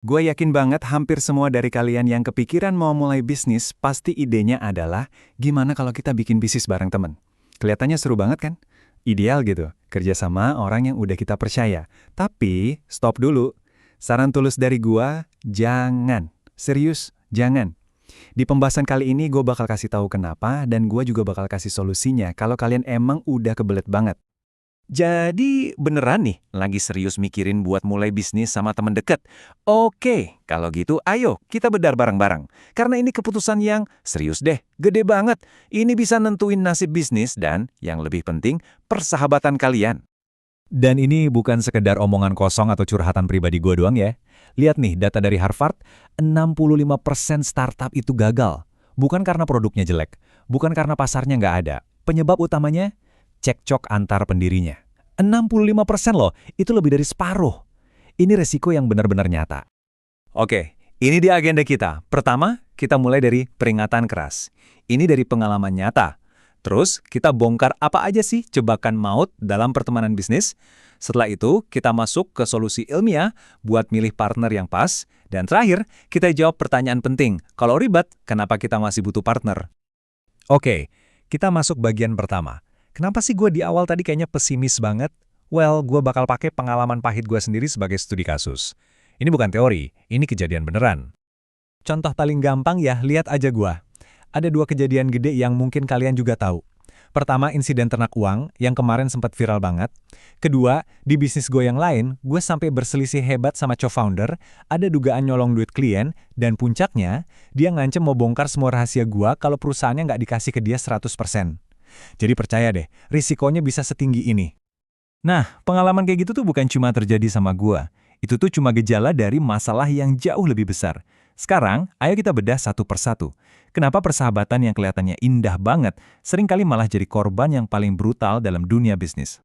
Gue yakin banget hampir semua dari kalian yang kepikiran mau mulai bisnis, pasti idenya adalah gimana kalau kita bikin bisnis bareng temen. Kelihatannya seru banget kan? Ideal gitu, kerja sama orang yang udah kita percaya. Tapi, stop dulu. Saran tulus dari gua, jangan. Serius, jangan. Di pembahasan kali ini gue bakal kasih tahu kenapa dan gue juga bakal kasih solusinya kalau kalian emang udah kebelet banget. Jadi beneran nih, lagi serius mikirin buat mulai bisnis sama temen deket? Oke, kalau gitu ayo kita bedar bareng-bareng. Karena ini keputusan yang serius deh, gede banget. Ini bisa nentuin nasib bisnis dan, yang lebih penting, persahabatan kalian. Dan ini bukan sekedar omongan kosong atau curhatan pribadi gue doang ya. Lihat nih data dari Harvard, 65% startup itu gagal. Bukan karena produknya jelek, bukan karena pasarnya nggak ada. Penyebab utamanya, cekcok antar pendirinya. 65% loh, itu lebih dari separuh. Ini resiko yang benar-benar nyata. Oke, ini dia agenda kita. Pertama, kita mulai dari peringatan keras. Ini dari pengalaman nyata. Terus, kita bongkar apa aja sih jebakan maut dalam pertemanan bisnis. Setelah itu, kita masuk ke solusi ilmiah buat milih partner yang pas. Dan terakhir, kita jawab pertanyaan penting. Kalau ribet, kenapa kita masih butuh partner? Oke, kita masuk bagian pertama. Kenapa sih gue di awal tadi kayaknya pesimis banget? Well, gue bakal pakai pengalaman pahit gue sendiri sebagai studi kasus. Ini bukan teori, ini kejadian beneran. Contoh paling gampang ya, lihat aja gue. Ada dua kejadian gede yang mungkin kalian juga tahu. Pertama, insiden ternak uang yang kemarin sempat viral banget. Kedua, di bisnis gue yang lain, gue sampai berselisih hebat sama co-founder, ada dugaan nyolong duit klien, dan puncaknya, dia ngancem mau bongkar semua rahasia gue kalau perusahaannya nggak dikasih ke dia 100%. Jadi percaya deh, risikonya bisa setinggi ini. Nah, pengalaman kayak gitu tuh bukan cuma terjadi sama gua. Itu tuh cuma gejala dari masalah yang jauh lebih besar. Sekarang, ayo kita bedah satu persatu. Kenapa persahabatan yang kelihatannya indah banget seringkali malah jadi korban yang paling brutal dalam dunia bisnis?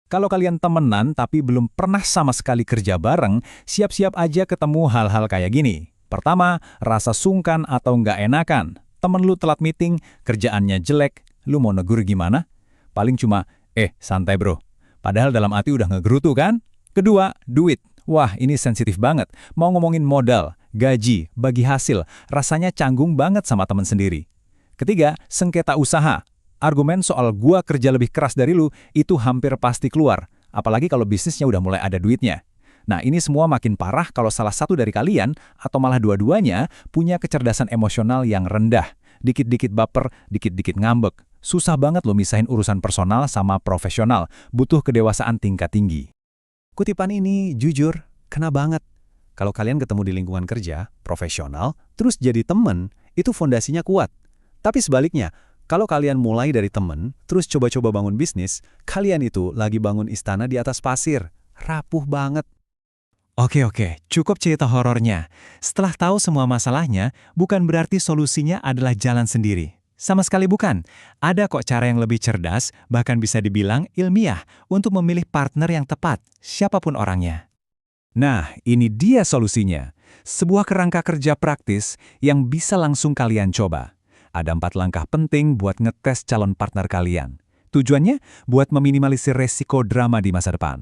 Kalau kalian temenan tapi belum pernah sama sekali kerja bareng, siap-siap aja ketemu hal-hal kayak gini. Pertama, rasa sungkan atau nggak enakan. Temen lu telat meeting, kerjaannya jelek, lu mau negur gimana? Paling cuma, santai bro. Padahal dalam hati udah ngegerutu kan? Kedua, duit. Wah, ini sensitif banget. Mau ngomongin modal, gaji, bagi hasil, rasanya canggung banget sama temen sendiri. Ketiga, sengketa usaha. Argumen soal gua kerja lebih keras dari lu, itu hampir pasti keluar. Apalagi kalau bisnisnya udah mulai ada duitnya. Nah, ini semua makin parah kalau salah satu dari kalian, atau malah dua-duanya, punya kecerdasan emosional yang rendah. Dikit-dikit baper, dikit-dikit ngambek. Susah banget lo misahin urusan personal sama profesional, butuh kedewasaan tingkat tinggi. Kutipan ini jujur, kena banget. Kalau kalian ketemu di lingkungan kerja, profesional, terus jadi temen, itu fondasinya kuat. Tapi sebaliknya, kalau kalian mulai dari temen, terus coba-coba bangun bisnis, kalian itu lagi bangun istana di atas pasir. Rapuh banget. Oke, cukup cerita horornya. Setelah tahu semua masalahnya, bukan berarti solusinya adalah jalan sendiri. Sama sekali bukan. Ada kok cara yang lebih cerdas, bahkan bisa dibilang ilmiah, untuk memilih partner yang tepat, siapapun orangnya. Nah, ini dia solusinya. Sebuah kerangka kerja praktis yang bisa langsung kalian coba. Ada 4 langkah penting buat ngetes calon partner kalian. Tujuannya buat meminimalisir resiko drama di masa depan.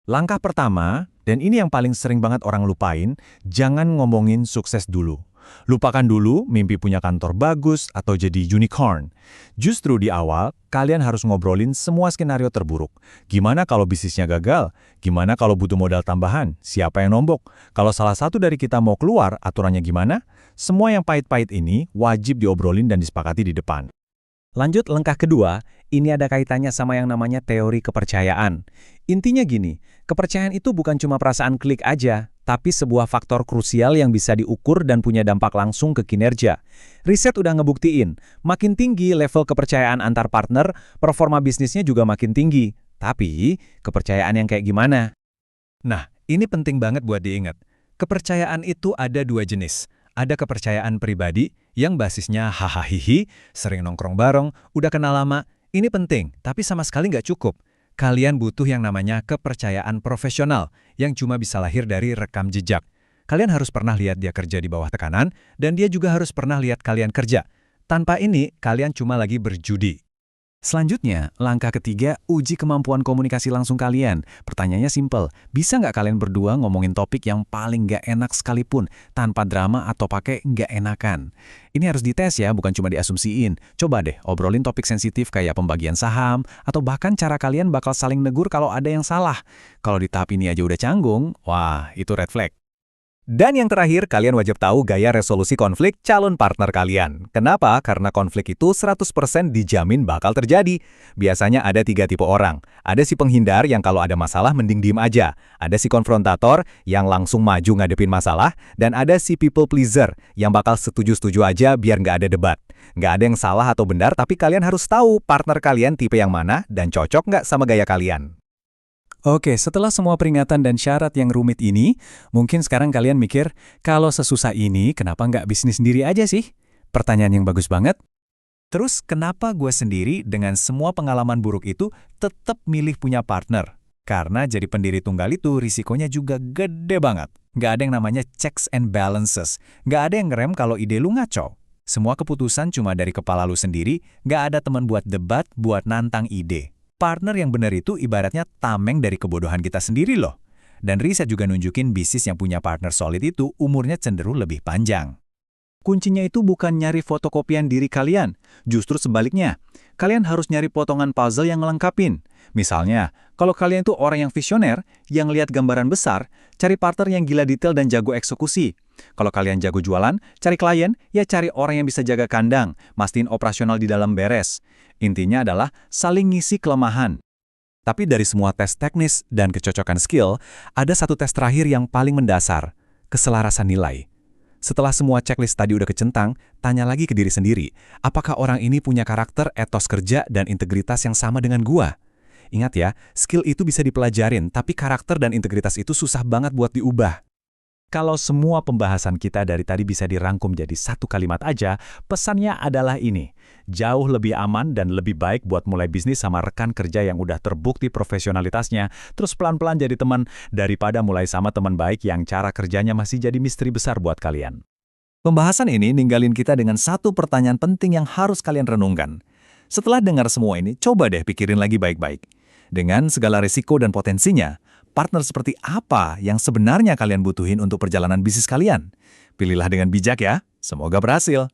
Langkah pertama, dan ini yang paling sering banget orang lupain, jangan ngomongin sukses dulu. Lupakan dulu mimpi punya kantor bagus atau jadi unicorn. Justru di awal, kalian harus ngobrolin semua skenario terburuk. Gimana kalau bisnisnya gagal? Gimana kalau butuh modal tambahan? Siapa yang nombok? Kalau salah satu dari kita mau keluar, aturannya gimana? Semua yang pahit-pahit ini wajib diobrolin dan disepakati di depan. Lanjut langkah kedua, ini ada kaitannya sama yang namanya teori kepercayaan. Intinya gini, kepercayaan itu bukan cuma perasaan klik aja, tapi sebuah faktor krusial yang bisa diukur dan punya dampak langsung ke kinerja. Riset udah ngebuktiin, makin tinggi level kepercayaan antar partner, performa bisnisnya juga makin tinggi. Tapi, kepercayaan yang kayak gimana? Nah, ini penting banget buat diingat. Kepercayaan itu ada 2 jenis. Ada kepercayaan pribadi yang basisnya hahaha, sering nongkrong bareng, udah kenal lama. Ini penting, tapi sama sekali nggak cukup. Kalian butuh yang namanya kepercayaan profesional yang cuma bisa lahir dari rekam jejak. Kalian harus pernah lihat dia kerja di bawah tekanan, dan dia juga harus pernah lihat kalian kerja. Tanpa ini, kalian cuma lagi berjudi. Selanjutnya, langkah ketiga, uji kemampuan komunikasi langsung kalian. Pertanyaannya simpel, bisa nggak kalian berdua ngomongin topik yang paling nggak enak sekalipun, tanpa drama atau pakai nggak enakan? Ini harus dites ya, bukan cuma diasumsiin. Coba deh, obrolin topik sensitif kayak pembagian saham, atau bahkan cara kalian bakal saling negur kalau ada yang salah. Kalau di tahap ini aja udah canggung, wah, itu red flag. Dan yang terakhir, kalian wajib tahu gaya resolusi konflik calon partner kalian. Kenapa? Karena konflik itu 100% dijamin bakal terjadi. Biasanya ada 3 tipe orang. Ada si penghindar yang kalau ada masalah mending diem aja. Ada si konfrontator yang langsung maju ngadepin masalah. Dan ada si people pleaser yang bakal setuju-setuju aja biar nggak ada debat. Nggak ada yang salah atau benar, tapi kalian harus tahu partner kalian tipe yang mana dan cocok nggak sama gaya kalian. Oke, setelah semua peringatan dan syarat yang rumit ini, mungkin sekarang kalian mikir, kalau sesusah ini, kenapa nggak bisnis sendiri aja sih? Pertanyaan yang bagus banget. Terus, kenapa gue sendiri dengan semua pengalaman buruk itu tetap milih punya partner? Karena jadi pendiri tunggal itu risikonya juga gede banget. Nggak ada yang namanya checks and balances. Nggak ada yang ngerem kalau ide lu ngaco. Semua keputusan cuma dari kepala lu sendiri, nggak ada teman buat debat, buat nantang ide. Partner yang benar itu ibaratnya tameng dari kebodohan kita sendiri loh. Dan riset juga nunjukin bisnis yang punya partner solid itu umurnya cenderung lebih panjang. Kuncinya itu bukan nyari fotokopian diri kalian, justru sebaliknya. Kalian harus nyari potongan puzzle yang ngelengkapin. Misalnya, kalau kalian itu orang yang visioner, yang lihat gambaran besar, cari partner yang gila detail dan jago eksekusi. Kalau kalian jago jualan, cari klien, ya cari orang yang bisa jaga kandang, mastiin operasional di dalam beres. Intinya adalah saling ngisi kelemahan. Tapi dari semua tes teknis dan kecocokan skill, ada satu tes terakhir yang paling mendasar, keselarasan nilai. Setelah semua checklist tadi udah kecentang, tanya lagi ke diri sendiri, apakah orang ini punya karakter, etos kerja, dan integritas yang sama dengan gua? Ingat ya, skill itu bisa dipelajarin, tapi karakter dan integritas itu susah banget buat diubah. Kalau semua pembahasan kita dari tadi bisa dirangkum jadi satu kalimat aja, pesannya adalah ini. Jauh lebih aman dan lebih baik buat mulai bisnis sama rekan kerja yang udah terbukti profesionalitasnya, terus pelan-pelan jadi teman, daripada mulai sama teman baik yang cara kerjanya masih jadi misteri besar buat kalian. Pembahasan ini ninggalin kita dengan satu pertanyaan penting yang harus kalian renungkan. Setelah dengar semua ini, coba deh pikirin lagi baik-baik. Dengan segala risiko dan potensinya, partner seperti apa yang sebenarnya kalian butuhin untuk perjalanan bisnis kalian? Pilihlah dengan bijak ya. Semoga berhasil.